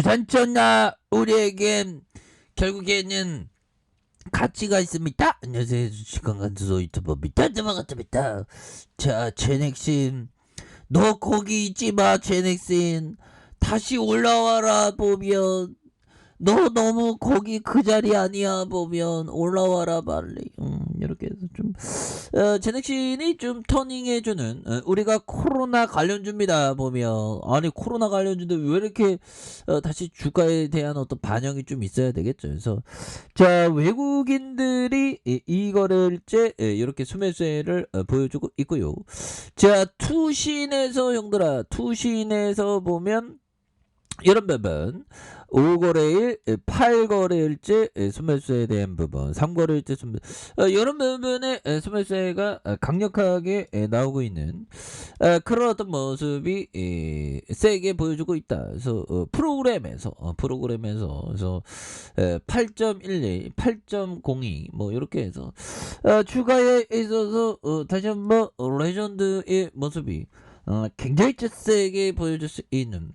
주산전나 우리에겐 결국에는 가치가 있습니다. 안녕하세요. 주식관광투소 유튜버입니다. 반갑습니다. 자, 제넥신 너 거기 있지마. 제넥신 다시 올라와라. 보면 너 너무 거기 그 자리 아니야. 보면 올라와라 빨리. 이렇게 해서 좀 제넥신이 좀 터닝해주는 우리가 코로나 관련주입니다. 보면 아니 코로나 관련주인데 왜 이렇게 다시 주가에 대한 어떤 반영이 좀 있어야 되겠죠. 그래서 자, 외국인들이 이 거래일째 이렇게 수매세를 보여주고 있고요. 자, 투신에서 형들아, 투신에서 보면 이런 부분 5거래일, 8거래일째 수매수에 대한 부분, 3거래일째 수매, 이런 부분에 수매수가 강력하게 나오고 있는 그런 어떤 모습이 세게 보여주고 있다. 그래서 프로그램에서 그래서 8.12, 8.02 뭐 이렇게 해서 주가에 있어서 다시 한번 레전드의 모습이 굉장히 세게 보여줄 수 있는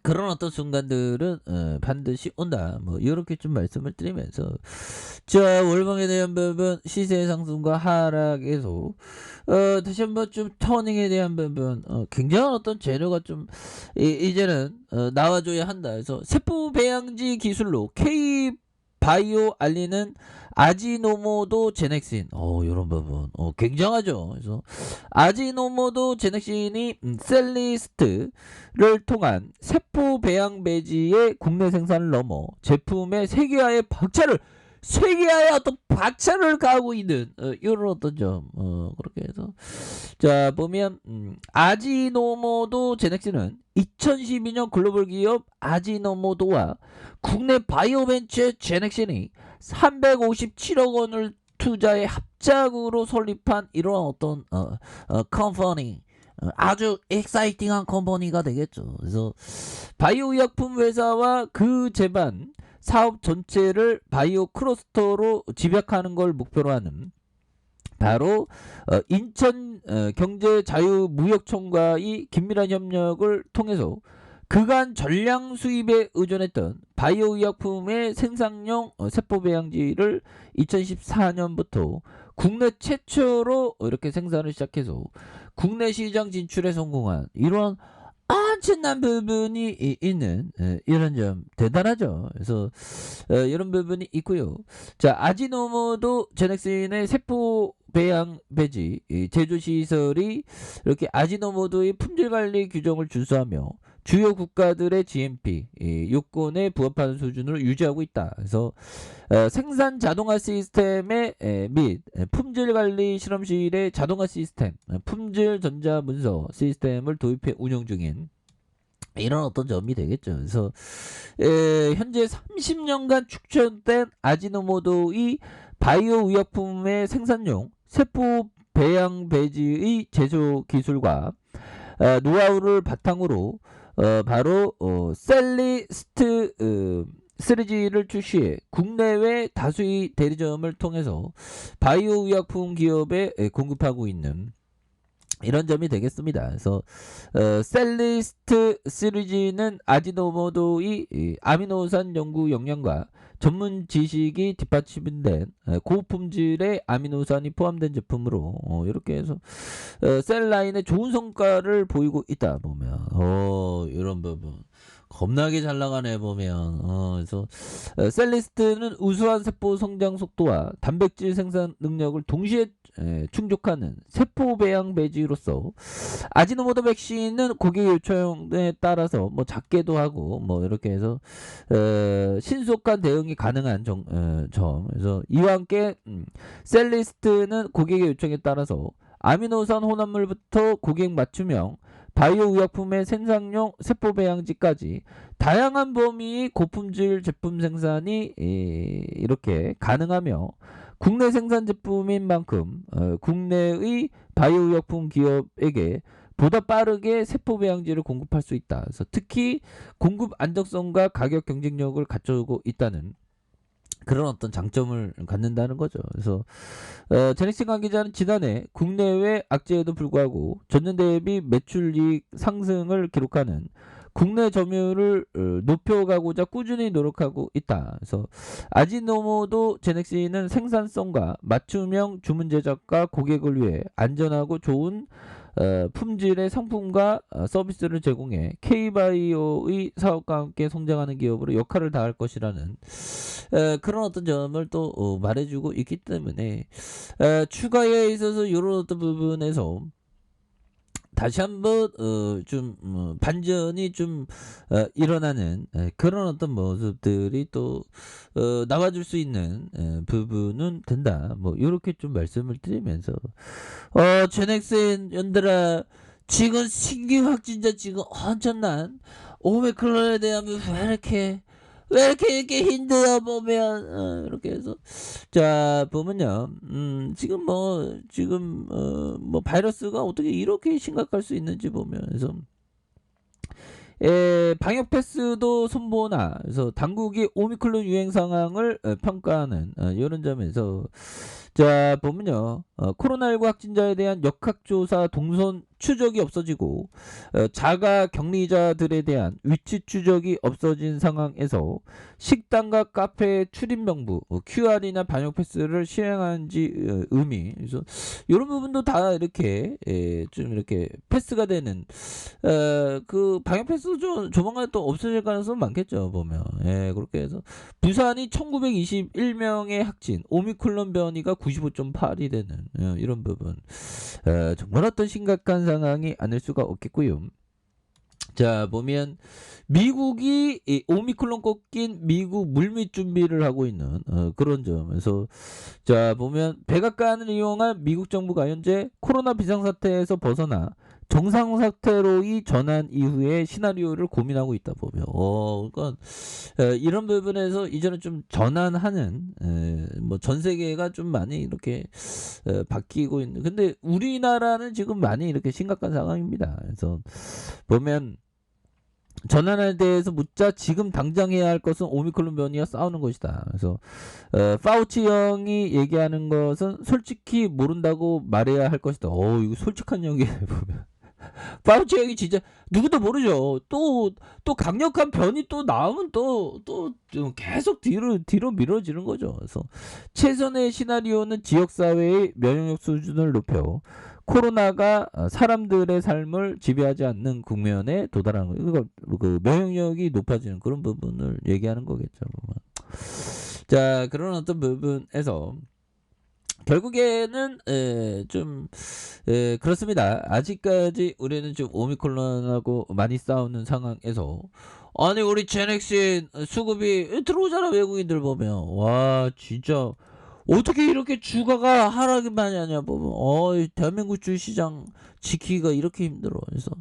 그런 어떤 순간들은 반드시 온다. 뭐 이렇게 좀 말씀을 드리면서 자, 월봉에 대한 부분, 시세 상승과 하락에서 다시 한번 좀 터닝에 대한 부분, 굉장한 어떤 재료가 좀 이제는 나와줘야 한다. 그래서 세포 배양지 기술로 K 바이오 알리는 아지노모도 제넥신, 이런 부분 굉장하죠. 그래서 아지노모도 제넥신이 셀리스트를 통한 세포 배양 배지의 국내 생산을 넘어 제품의 세계화의 어떤 박차를 가하고 있는 이런 어떤 점, 그렇게 해서 자, 보면 아지노모도 제넥신은 2012년 글로벌 기업 아지노모도와 국내 바이오벤처 제넥신이 357억 원을 투자해 합작으로 설립한 이런 어떤 컴퍼니, 아주 엑사이팅한 컴퍼니가 되겠죠. 그래서 바이오 의약품 회사와 그 제반 사업 전체를 바이오 클러스터로 집약하는 걸 목표로 하는 바로 인천 경제자유무역청과의 긴밀한 협력을 통해서 그간 전량 수입에 의존했던 바이오 의약품의 생산용 세포 배양지를 2014년부터 국내 최초로 이렇게 생산을 시작해서 국내 시장 진출에 성공한 이런 엄청난 부분이 있는 이런 점 대단하죠. 그래서 이런 부분이 있고요. 자, 아지노모도 제넥신의 세포 배양 배지 제조 시설이 이렇게 아지노모도의 품질 관리 규정을 준수하며 주요 국가들의 GMP 요건에 부합하는 수준으로 유지하고 있다. 그래서 생산 자동화 시스템의 및 품질 관리 실험실의 자동화 시스템, 품질 전자 문서 시스템을 도입해 운영 중인 이런 어떤 점이 되겠죠. 그래서 현재 30년간 축적된 아지노모도의 바이오 의약품의 생산용 세포 배양 배지의 제조 기술과 노하우를 바탕으로 바로 셀리스트 3G를 출시해 국내외 다수의 대리점을 통해서 바이오 의약품 기업에 공급하고 있는 이런 점이 되겠습니다. 그래서 셀리스트 3G는 아지노모도의 아미노산 연구 역량과 전문 지식이 뒷받침된 고품질의 아미노산이 포함된 제품으로 이렇게 해서 셀라인에 좋은 성과를 보이고 있다. 보면 이런 부분 겁나게 잘 나가네. 보면 그래서 셀리스트는 우수한 세포 성장 속도와 단백질 생산 능력을 동시에 충족하는 세포 배양 배지로서 아지노모토 백신은 고객 요청에 따라서 뭐 작게도 하고 뭐 이렇게 해서 신속한 대응이 가능한 점. 그래서 이와 함께 셀리스트는 고객의 요청에 따라서 아미노산 혼합물부터 고객 맞춤형 바이오 의약품의 생산용 세포 배양지까지 다양한 범위의 고품질 제품 생산이 이렇게 가능하며 국내 생산 제품인 만큼 국내의 바이오 의약품 기업에게 보다 빠르게 세포 배양지를 공급할 수 있다. 그래서 특히 공급 안정성과 가격 경쟁력을 갖추고 있다는 그런 어떤 장점을 갖는다는 거죠. 그래서 제넥신 관계자는 지난해 국내외 악재에도 불구하고 전년 대비 매출이익 상승을 기록하는 국내 점유율을 높여가고자 꾸준히 노력하고 있다. 그래서 아지노모도 제넥시는 생산성과 맞춤형 주문 제작과 고객을 위해 안전하고 좋은 품질의 상품과 서비스를 제공해 K바이오의 사업과 함께 성장하는 기업으로 역할을 다할 것이라는 그런 어떤 점을 또 말해주고 있기 때문에 추가에 있어서 이런 어떤 부분에서 다시 한번 좀 반전이 좀 일어나는 그런 어떤 모습들이 또 나와줄 수 있는 부분은 된다. 뭐 이렇게 좀 말씀을 드리면서 제넥센 연들아 지금 신규 확진자 지금 엄청난 오미크론에 대한 왜 이렇게 힘들어 보면 이렇게 해서 자 보면요 지금 뭐 바이러스가 어떻게 이렇게 심각할 수 있는지 보면 그래서 방역 패스도 손보나 그래서 당국이 오미크론 유행 상황을 평가하는 이런 점에서 자 보면요 코로나19 확진자에 대한 역학조사 동선 추적이 없어지고 자가 격리자들에 대한 위치 추적이 없어진 상황에서 식당과 카페 출입 명부 QR이나 방역 패스를 시행하는지 의미 그래서 이런 부분도 다 이렇게 좀 이렇게 패스가 되는 그 방역 패스 조만간 또 없어질 가능성은 많겠죠 보면 그렇게 해서 부산이 1921명의 확진 오미크론 변이가 95.8이 되는 이런 부분 정말 어떤 심각한 상황이 아닐 수가 없겠고요. 자 보면 미국이 이 오미크론 꺾인 미국 물밑 준비를 하고 있는 그런 점에서 자 보면 백악관을 이용한 미국 정부가 현재 코로나 비상사태에서 벗어나 정상사태로의 전환 이후의 시나리오를 고민하고 있다 보면 그러니까 이런 부분에서 이제는 좀 전환하는 뭐 전 세계가 좀 많이 이렇게 바뀌고 있는 근데 우리나라는 지금 많이 이렇게 심각한 상황입니다. 그래서 보면 전환에 대해서 묻자 지금 당장 해야 할 것은 오미크론 변이와 싸우는 것이다. 그래서 파우치 형이 얘기하는 것은 솔직히 모른다고 말해야 할 것이다. 이거 솔직한 얘기 보면 파우치 형이 진짜 누구도 모르죠. 또 강력한 변이 또 나오면 또 계속 뒤로 미뤄지는 거죠. 그래서 최선의 시나리오는 지역사회의 면역력 수준을 높여 코로나가 사람들의 삶을 지배하지 않는 국면에 도달하는 거예요. 그러니까 그 면역력이 높아지는 그런 부분을 얘기하는 거겠죠. 자 그런 어떤 부분에서 결국에는 좀 그렇습니다. 아직까지 우리는 좀 오미크론하고 많이 싸우는 상황에서 아니 우리 제넥신 수급이 들어오잖아 외국인들 보면 와 진짜 어떻게 이렇게 주가가 하락이 많이 하냐 보면 대한민국 주시장 지키기가 이렇게 힘들어. 그래서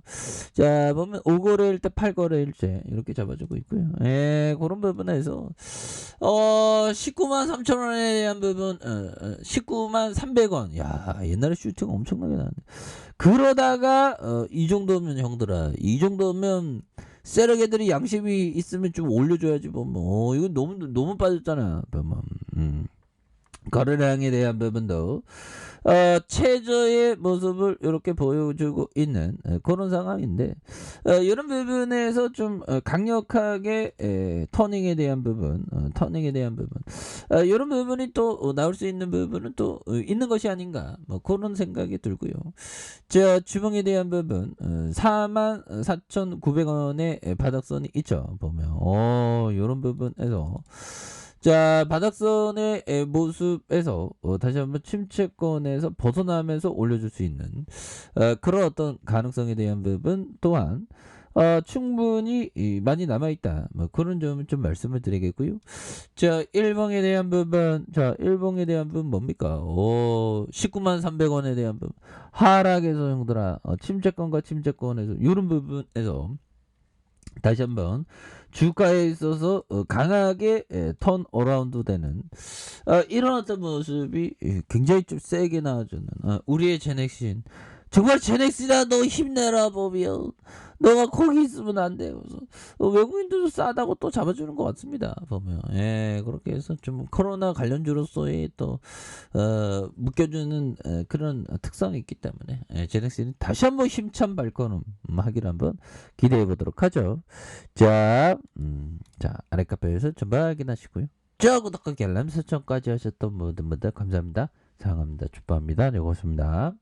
자 보면 5거래일 때 8거래일째 이렇게 잡아주고 있고요. 그런 부분에서 19만 3천 원에 대한 부분 19만 300원 야 옛날에 슈팅 엄청나게 나왔는데 그러다가 이 정도면 형들아 이 정도면 세력 애들이 양심이 있으면 좀 올려줘야지 보면 이건 너무 빠졌잖아 보면 거래량에 대한 부분도 최저의 모습을 이렇게 보여주고 있는 그런 상황인데 이런 부분에서 좀 강력하게 터닝에 대한 부분 이런 부분이 또 나올 수 있는 부분은 또 있는 것이 아닌가 뭐 그런 생각이 들고요. 자 주봉에 대한 부분 44,900원의 바닥선이 있죠 보면 이런 부분에서 자 바닥선의 모습에서 다시 한번 침체권에서 벗어나면서 올려줄 수 있는 그런 어떤 가능성에 대한 부분 또한 충분히 많이 남아있다 뭐 그런 점을 좀 말씀을 드리겠고요. 자 일봉에 대한 부분 뭡니까 19만 300원에 대한 부분 하락에서 형들아 침체권과 침체권에서 이런 부분에서 다시 한번 주가에 있어서 강하게 턴 어라운드 되는 이런 어떤 모습이 굉장히 좀 세게 나와주는 우리의 제넥신 정말 제넥스야 너 힘내라 보면 너가 거기 있으면 안 돼. 그래서 외국인들도 싸다고 또 잡아주는 것 같습니다. 보면 예 그렇게 해서 좀 코로나 관련주로서의 또 묶여주는 그런 특성이 있기 때문에 제넥스는 다시 한번 힘찬 발걸음하기를 한번 기대해 보도록 하죠. 자, 자 아랫카페에서 전부 확인하시고요. 저 구독과 알람 설정까지 하셨던 모든 분들 감사합니다. 사랑합니다. 축복합니다. 네 고맙습니다.